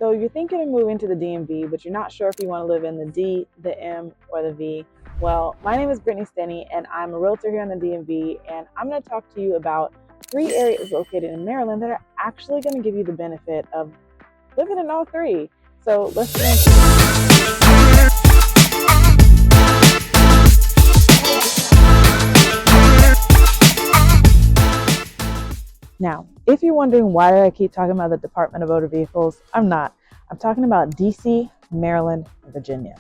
So you're thinking of moving to the DMV, but you're not sure if you want to live in the D, the M, or the V. Well, my name is Brittany Stenney, and I'm a realtor here in the DMV, and I'm going to talk to you about 3 areas located in Maryland that are actually going to give you the benefit of living in all 3. So let's get into it. Now, if you're wondering why I keep talking about the Department of Motor Vehicles, I'm not. I'm talking about DC, Maryland, and Virginia.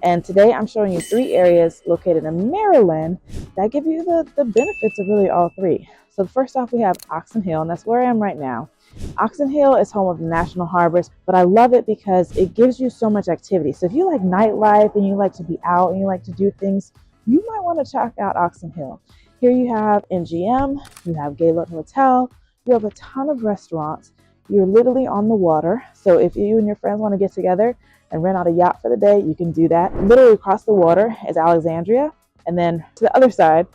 And today I'm showing you 3 areas located in Maryland that give you the benefits of really all 3. So first off, we have Oxon Hill, and that's where I am right now. Oxon Hill is home of the National Harbors, but I love it because it gives you so much activity. So if you like nightlife and you like to be out and you like to do things, you might want to check out Oxon Hill. Here you have MGM, you have Gaylord Hotel, you have a ton of restaurants. You're literally on the water. So if you and your friends want to get together and rent out a yacht for the day, you can do that. Literally across the water is Alexandria. And then to the other side,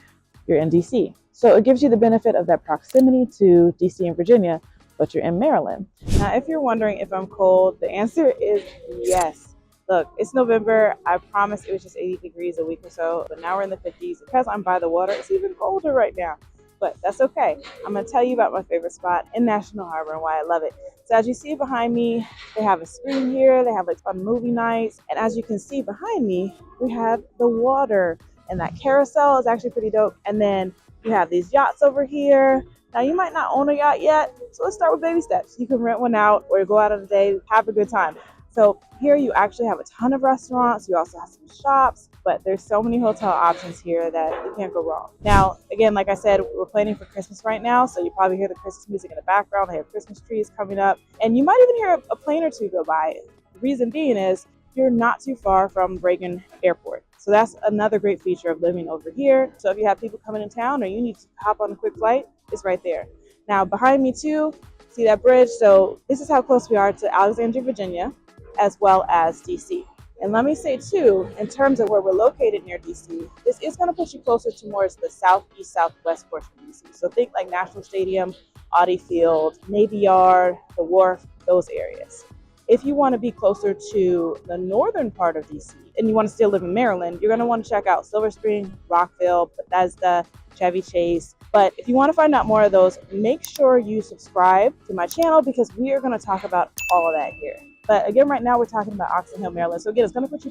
you're in DC. So it gives you the benefit of that proximity to DC and Virginia, but you're in Maryland. Now, if you're wondering if I'm cold, the answer is yes. Look, it's November. I promised it was just 80 degrees a week or so, but now we're in the 50s. Because I'm by the water, it's even colder right now. But that's okay. I'm going to tell you about my favorite spot in National Harbor and why I love it. So as you see behind me, they have a screen here. They have like fun movie nights. And as you can see behind me, we have the water. And that carousel is actually pretty dope. And then you have these yachts over here. Now, you might not own a yacht yet, so let's start with baby steps. You can rent one out or go out on a day, have a good time. So here you actually have a ton of restaurants. You also have some shops, but there's so many hotel options here that you can't go wrong. Now, again, like I said, we're planning for Christmas right now, so you probably hear the Christmas music in the background. They have Christmas trees coming up, and you might even hear a plane or two go by. The reason being is you're not too far from Reagan Airport. So that's another great feature of living over here. So if you have people coming in town or you need to hop on a quick flight, it's right there. Now, behind me too, see that bridge? So this is how close we are to Alexandria, Virginia, as well as DC. And let me say too, in terms of where we're located near DC, this is going to put you closer to more the southeast, southwest portion of DC. So think like National Stadium, Audi Field, Navy Yard, the Wharf, those areas. If you want to be closer to the northern part of DC and you want to still live in Maryland, you're going to want to check out Silver Spring, Rockville, Bethesda, Chevy Chase. But if you want to find out more of those, make sure you subscribe to my channel because we are going to talk about all of that here. But again, right now we're talking about Oxon Hill, Maryland. So again, it's going to put you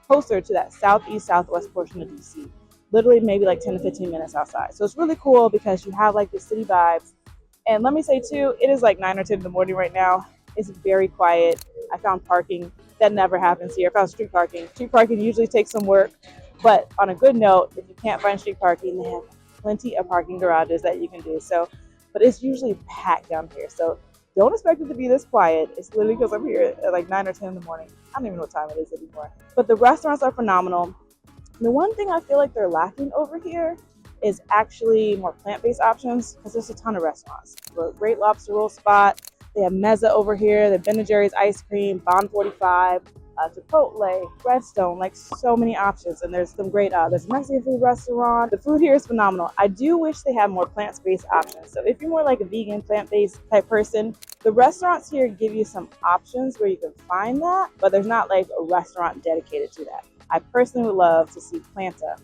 closer to that southeast, southwest portion of DC. Literally maybe like 10 to 15 minutes outside. So it's really cool because you have like the city vibes. And let me say too, it is like 9 or 10 in the morning right now. It's very quiet. I found parking. That never happens here. I found street parking. Street parking usually takes some work. But on a good note, if you can't find street parking, they have plenty of parking garages that you can do. So, but it's usually packed down here. So don't expect it to be this quiet. It's literally because I'm here at like 9 or 10 in the morning. I don't even know what time it is anymore. But the restaurants are phenomenal. The one thing I feel like they're lacking over here is actually more plant-based options because there's a ton of restaurants. A great lobster roll spot. They have Mezza over here. They have Ben & Jerry's ice cream, Bond 45, Chipotle, Redstone, like so many options. And there's some great, there's a Mexican food restaurant. The food here is phenomenal. I do wish they had more plant-based options. So if you're more like a vegan, plant-based type person, the restaurants here give you some options where you can find that, but there's not like a restaurant dedicated to that. I personally would love to see Planta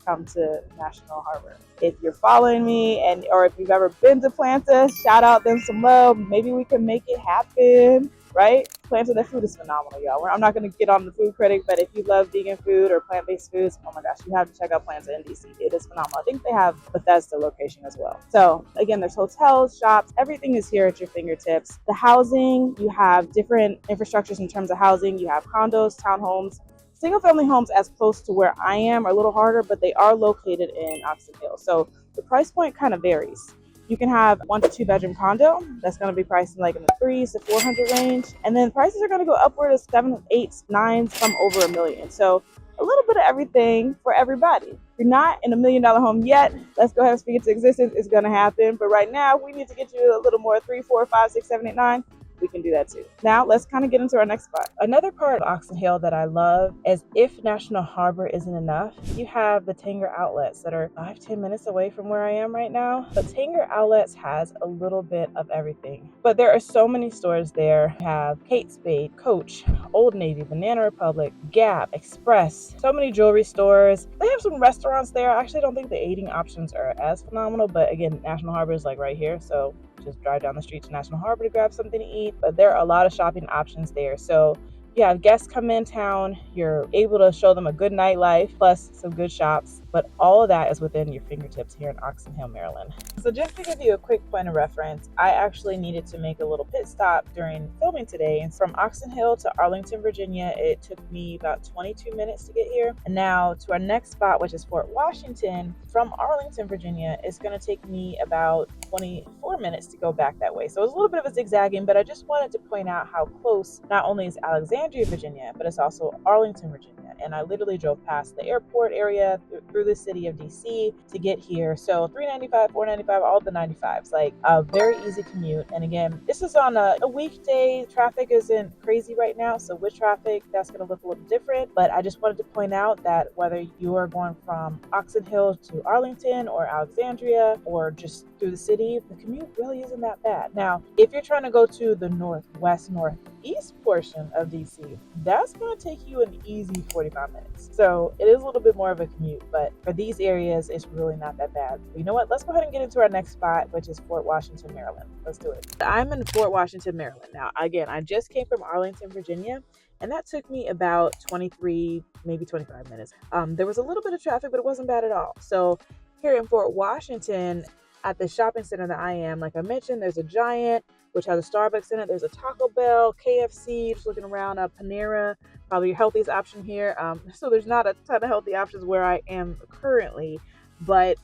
come to National Harbor. If you're following me or if you've ever been to Planta, shout out them some love. Maybe we can make it happen, right? Planta, their food is phenomenal, y'all. I'm not going to get on the food critic, but if you love vegan food or plant-based foods, oh my gosh, you have to check out Planta in DC. It is phenomenal. I think they have Bethesda location as well. So again, there's hotels, shops, everything is here at your fingertips. The housing, you have different infrastructures in terms of housing. You have condos, townhomes. Single-family homes as close to where I am are a little harder, but they are located in Oxon Hill. So the price point kind of varies. You can have 1 to 2 bedroom condo that's going to be priced in like in the 3s to 400 range. And then prices are going to go upward of 7, 8, 9, some over $1 million. So a little bit of everything for everybody. If you're not in $1 million home yet, let's go ahead and speak into existence. It's going to happen. But right now, we need to get you a little more 3, 4, 5, 6, 7, 8, 9. we can do that too. Now let's kind of get into our next spot. Another part of Oxon Hill that I love is, if National Harbor isn't enough, you have the Tanger outlets that are 5-10 minutes away from where I am right now. But Tanger outlets has a little bit of everything, but there are so many stores there. You have Kate Spade, Coach, Old Navy, Banana Republic, Gap, Express, so many jewelry stores. They have some restaurants there. I actually don't think the eating options are as phenomenal, but again, National Harbor is like right here, so just drive down the street to National Harbor to grab something to eat. But there are a lot of shopping options there. So you have guests come in town, you're able to show them a good nightlife plus some good shops, but all of that is within your fingertips here in Oxon Hill, Maryland. So just to give you a quick point of reference, I actually needed to make a little pit stop during filming today. And from Oxon Hill to Arlington, Virginia, it took me about 22 minutes to get here. And now to our next spot, which is Fort Washington, from Arlington, Virginia, it's going to take me about 24 minutes to go back that way. So it's a little bit of a zigzagging, but I just wanted to point out how close not only is Alexandria, Virginia, but it's also Arlington, Virginia. And I literally drove past the airport area through the city of DC to get here. So 395, 495, all the 95s, like a very easy commute. And again, this is on a weekday. Traffic isn't crazy right now, so with traffic, that's going to look a little different. But I just wanted to point out that whether you are going from Oxon Hill to Arlington or Alexandria or just through the city, the commute really isn't that bad. Now, if you're trying to go to the northwest, northeast portion of DC, that's going to take you an easy 45 minutes. So it is a little bit more of a commute, but for these areas, it's really not that bad. But you know what? Let's go ahead and get into our next spot, which is Fort Washington, Maryland. Let's do it. I'm in Fort Washington, Maryland. Now, again, I just came from Arlington, Virginia, and that took me about 23, maybe 25 minutes. There was a little bit of traffic, but it wasn't bad at all. So here in Fort Washington, at the shopping center that I am, like I mentioned, there's a Giant, which has a Starbucks in it. There's a Taco Bell, KFC, just looking around, Panera, probably your healthiest option here. So there's not a ton of healthy options where I am currently, but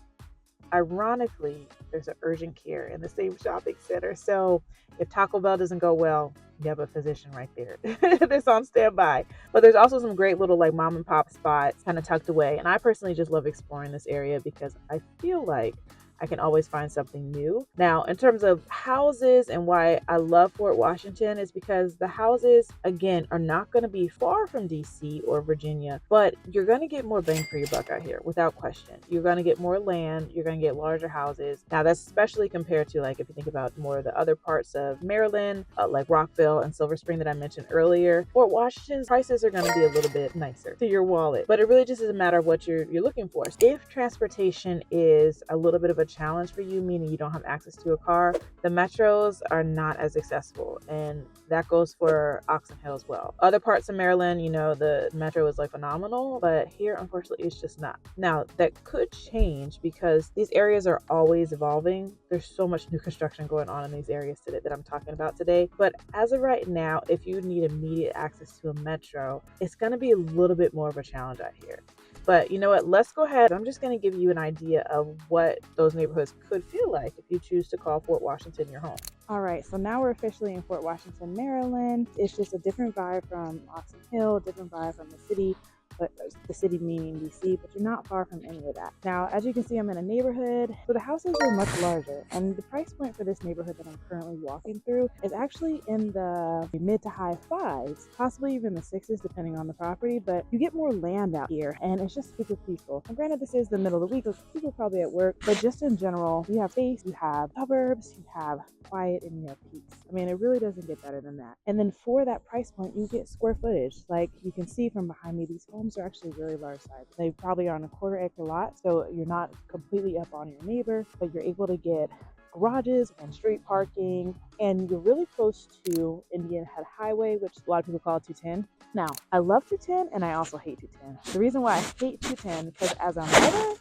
ironically, there's an urgent care in the same shopping center. So if Taco Bell doesn't go well, you have a physician right there that's on standby. But there's also some great little like mom and pop spots kind of tucked away. And I personally just love exploring this area because I feel like I can always find something new. Now, in terms of houses and why I love Fort Washington is because the houses, again, are not going to be far from DC or Virginia, but you're going to get more bang for your buck out here without question. You're going to get more land. You're going to get larger houses. Now, that's especially compared to like if you think about more of the other parts of Maryland, like Rockville and Silver Spring that I mentioned earlier. Fort Washington's prices are going to be a little bit nicer to your wallet, but it really just is a matter of what you're looking for. If transportation is a little bit of a challenge for you, meaning you don't have access to a car, the metros are not as accessible, and that goes for Oxon Hill as well. Other parts of Maryland, you know, the metro is like phenomenal, but here unfortunately it's just not. Now that could change because these areas are always evolving. There's so much new construction going on in these areas today that I'm talking about today, but as of right now, if you need immediate access to a metro, it's going to be a little bit more of a challenge out here. But you know what? Let's go ahead. I'm just going to give you an idea of what those neighborhoods could feel like if you choose to call Fort Washington your home. All right, so now we're officially in Fort Washington, Maryland. It's just a different vibe from Oxon Hill, different vibe from the city, but the city meaning DC, but you're not far from any of that. Now, as you can see, I'm in a neighborhood, so the houses are much larger, and the price point for this neighborhood that I'm currently walking through is actually in the mid to high fives, possibly even the sixes, depending on the property, but you get more land out here, and it's just super peaceful. And granted, this is the middle of the week, so people are probably at work, but just in general, you have space, you have suburbs, you have quiet, and you have peace. I mean, it really doesn't get better than that. And then for that price point, you get square footage. Like you can see from behind me, these homes are actually really large size. They probably are on a quarter-acre lot, so you're not completely up on your neighbor, but you're able to get garages and street parking, and you're really close to Indian Head Highway, which a lot of people call 210. Now, I love 210 and I also hate 210. The reason why I hate 210 because as a mother,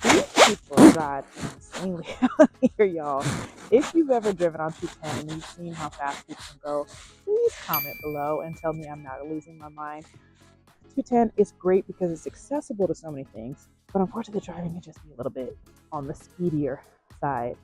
these people drive insanely out here, y'all. If you've ever driven on 210 and you've seen how fast people can go, please comment below and tell me I'm not losing my mind. 210 is great because it's accessible to so many things, but unfortunately the driving can just be a little bit on the speedier side.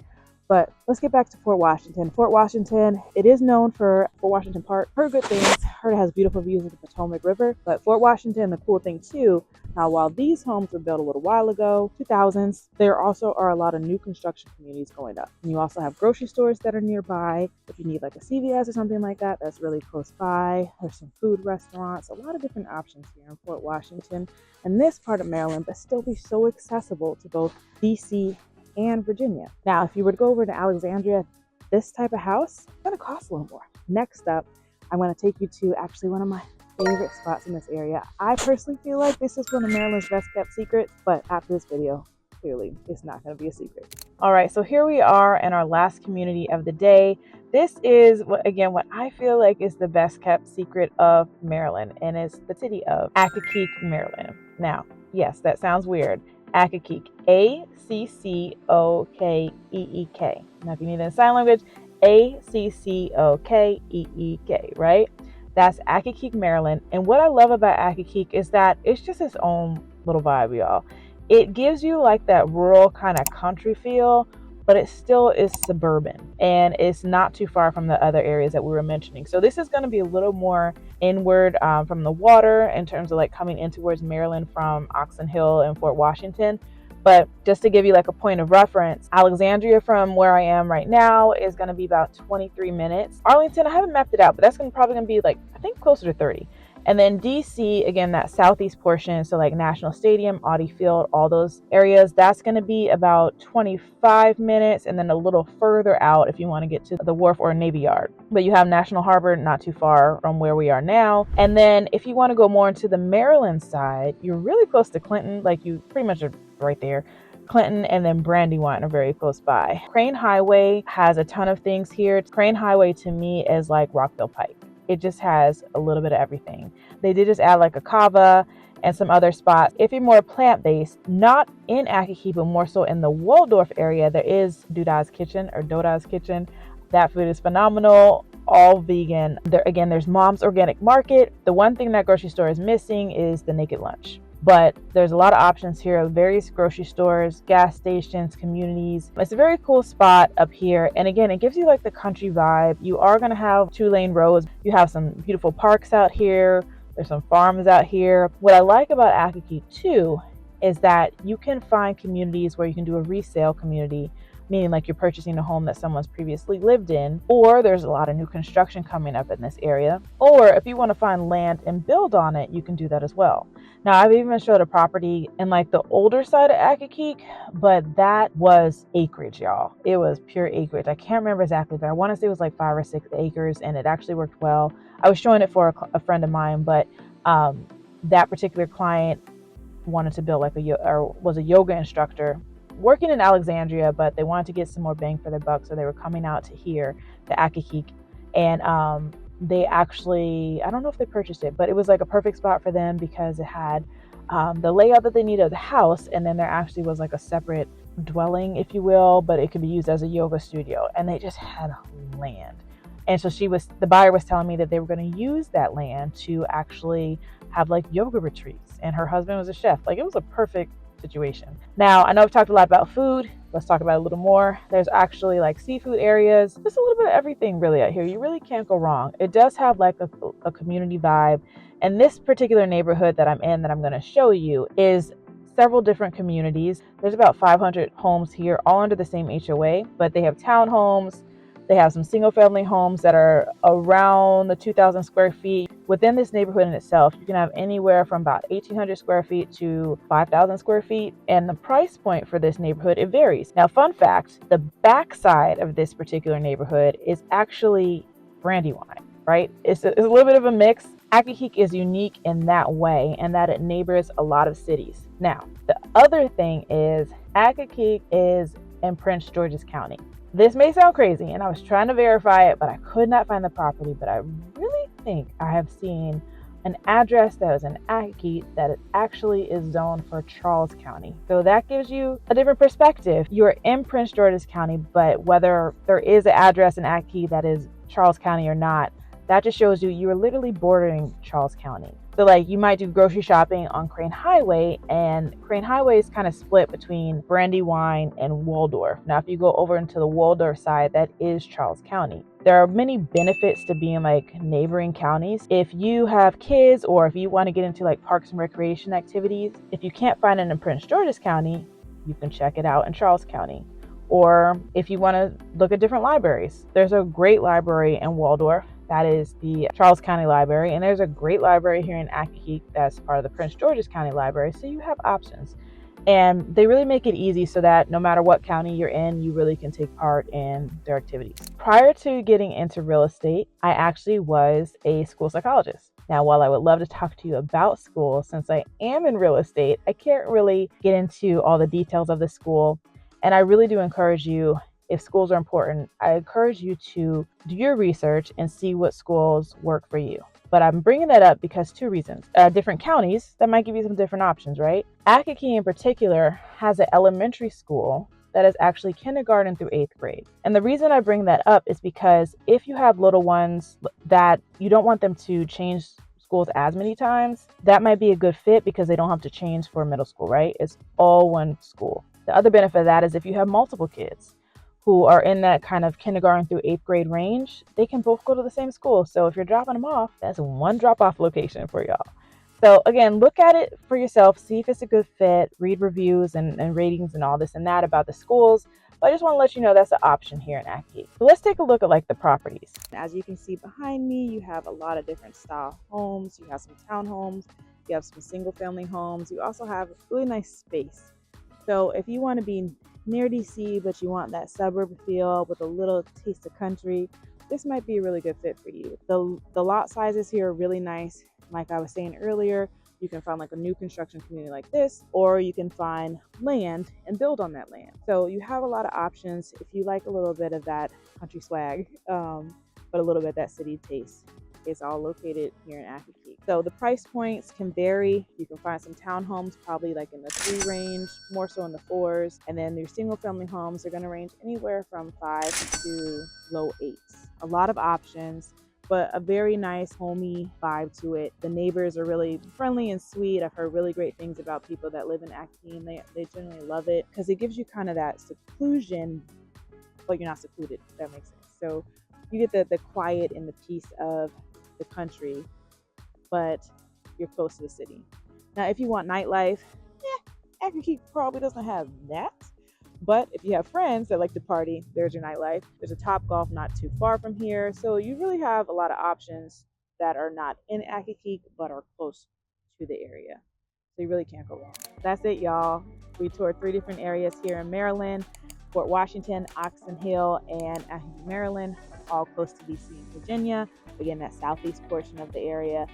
But let's get back to Fort Washington. Fort Washington, it is known for Fort Washington Park. Heard good things. Heard it has beautiful views of the Potomac River. But Fort Washington, the cool thing too, now while these homes were built a little while ago, 2000s, there also are a lot of new construction communities going up. And you also have grocery stores that are nearby. If you need like a CVS or something like that, that's really close by. There's some food restaurants, a lot of different options here in Fort Washington and this part of Maryland, but still be so accessible to both DC and Virginia. Now, if you were to go over to Alexandria, this type of house is going to cost a little more. Next up, I'm going to take you to actually one of my favorite spots in this area. I personally feel like this is one of Maryland's best kept secrets, but after this video, clearly it's not going to be a secret. All right, so here we are in our last community of the day. This is what I feel like is the best kept secret of Maryland, and it's the city of Accokeek, Maryland. Now, yes, that sounds weird. Accokeek, Accokeeek. Now, if you need it in sign language, Accokeek, right? That's Accokeek, Maryland. And what I love about Accokeek is that it's just its own little vibe, y'all. It gives you like that rural kind of country feel, but it still is suburban and it's not too far from the other areas that we were mentioning. So this is going to be a little more inward from the water in terms of like coming in towards Maryland from Oxon Hill and Fort Washington. But just to give you like a point of reference, Alexandria from where I am right now is going to be about 23 minutes. Arlington, I haven't mapped it out, but that's probably going to be like, I think closer to 30. And then DC, again, that southeast portion, so like National Stadium, Audi Field, all those areas, that's going to be about 25 minutes. And then a little further out if you want to get to the wharf or Navy Yard. But you have National Harbor not too far from where we are now. And then if you want to go more into the Maryland side, you're really close to Clinton, like you pretty much are right there. Clinton and then Brandywine are very close by. Crane Highway has a ton of things here. Crane Highway to me is like Rockville Pike. It just has a little bit of everything. They did just add like a kava and some other spots. If you're more plant-based, not in Accokeek, but more so in the Waldorf area, there is Doda's Kitchen. That food is phenomenal, all vegan. There's Mom's Organic Market. The one thing that grocery store is missing is the naked lunch. But there's a lot of options here, various grocery stores, gas stations, communities. It's a very cool spot up here. And again, it gives you like the country vibe. You are going to have 2-lane roads. You have some beautiful parks out here. There's some farms out here. What I like about Accokeek too is that you can find communities where you can do a resale community, meaning like you're purchasing a home that someone's previously lived in, or there's a lot of new construction coming up in this area. Or if you want to find land and build on it, you can do that as well. Now, I've even showed a property in like the older side of Accokeek, but that was acreage, y'all. It was pure acreage. I can't remember exactly, but I want to say it was like 5 or 6 acres, and it actually worked well. I was showing it for a friend of mine, but that particular client wanted to build like was a yoga instructor working in Alexandria, but they wanted to get some more bang for their buck, so they were coming out to here, to Accokeek, and they actually, I don't know if they purchased it, but it was like a perfect spot for them because it had the layout that they needed of the house, and then there actually was like a separate dwelling, if you will, but it could be used as a yoga studio, and they just had land. And so the buyer was telling me that they were going to use that land to actually have like yoga retreats, and her husband was a chef. Like, it was a perfect situation. Now, I know I've talked a lot about food. Let's talk about it a little more. There's actually like seafood areas, just a little bit of everything really out here. You really can't go wrong. It does have like a community vibe. And this particular neighborhood that I'm in, that I'm going to show you, is several different communities. There's about 500 homes here, all under the same HOA, but they have townhomes. They have some single family homes that are around the 2,000 square feet. Within this neighborhood in itself, you can have anywhere from about 1,800 square feet to 5,000 square feet. And the price point for this neighborhood, it varies. Now, fun fact, the backside of this particular neighborhood is actually Brandywine, right? It's a little bit of a mix. Accokeek is unique in that way, and that it neighbors a lot of cities. Now, the other thing is Accokeek is in Prince George's County. This may sound crazy, and I was trying to verify it, but I could not find the property. But I really think I have seen an address that was in Accokeek that it actually is zoned for Charles County. So that gives you a different perspective. You're in Prince George's County, but whether there is an address in Accokeek that is Charles County or not, that just shows you are literally bordering Charles County. So like you might do grocery shopping on Crane Highway, and Crane Highway is kind of split between Brandywine and Waldorf. Now, if you go over into the Waldorf side, that is Charles County. There are many benefits to being like neighboring counties. If you have kids or if you want to get into like parks and recreation activities, if you can't find it in Prince George's County, you can check it out in Charles County. Or if you want to look at different libraries, there's a great library in Waldorf. That is the Charles County Library. And there's a great library here in Accokeek that's part of the Prince George's County Library. So you have options. And they really make it easy so that no matter what county you're in, you really can take part in their activities. Prior to getting into real estate, I actually was a school psychologist. Now, while I would love to talk to you about school, since I am in real estate, I can't really get into all the details of the school. And I really do encourage you, if schools are important, I encourage you to do your research and see what schools work for you. But I'm bringing that up because two reasons. Different counties, that might give you some different options, right? Accokeek in particular has an elementary school that is actually kindergarten through 8th grade. And the reason I bring that up is because if you have little ones that you don't want them to change schools as many times, that might be a good fit because they don't have to change for middle school, right? It's all one school. The other benefit of that is if you have multiple kids who are in that kind of kindergarten through 8th grade range, they can both go to the same school. So if you're dropping them off, that's one drop-off location for y'all. So again, look at it for yourself, see if it's a good fit, read reviews and ratings and all this and that about the schools. But I just want to let you know that's an option here in Acreage. So let's take a look at like the properties. As you can see behind me, you have a lot of different style homes. You have some townhomes, you have some single family homes. You also have really nice space. So if you want to be near DC, but you want that suburb feel with a little taste of country, this might be a really good fit for you. The lot sizes here are really nice. Like I was saying earlier, you can find like a new construction community like this, or you can find land and build on that land. So you have a lot of options if you like a little bit of that country swag, but a little bit of that city taste. It's all located here in Acreage. So the price points can vary. You can find some townhomes probably like in the 3 range, more so in the 4s. And then your single family homes are going to range anywhere from 5 to low 8s. A lot of options, but a very nice homey vibe to it. The neighbors are really friendly and sweet. I've heard really great things about people that live in Acton. They generally love it because it gives you kind of that seclusion, but you're not secluded, if that makes sense. So you get the quiet and the peace of the country, but you're close to the city. Now, if you want nightlife, Acreage probably doesn't have that. But if you have friends that like to party, there's your nightlife. There's a Topgolf not too far from here. So you really have a lot of options that are not in Acreage, but are close to the area. So you really can't go wrong. That's it, y'all. We toured 3 different areas here in Maryland: Fort Washington, Oxon Hill, and Acton, Maryland, all close to DC and Virginia. Again, that southeast portion of the area,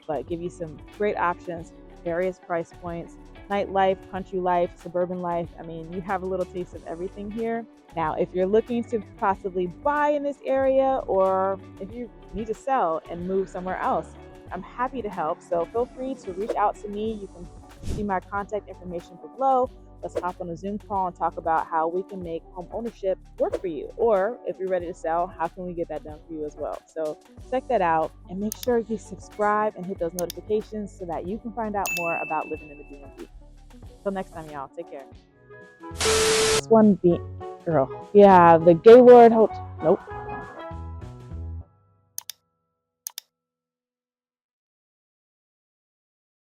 but give you some great options, various price points, nightlife, country life, suburban life. I mean, you have a little taste of everything here. Now, if you're looking to possibly buy in this area, or if you need to sell and move somewhere else, I'm happy to help. So feel free to reach out to me. You can see my contact information below. Let's hop on a Zoom call and talk about how we can make home ownership work for you. Or if you're ready to sell, how can we get that done for you as well? So check that out and make sure you subscribe and hit those notifications so that you can find out more about living in the DMV. Till next time, y'all. Take care. This one being, girl. Yeah, the Gaylord Hotel. Nope.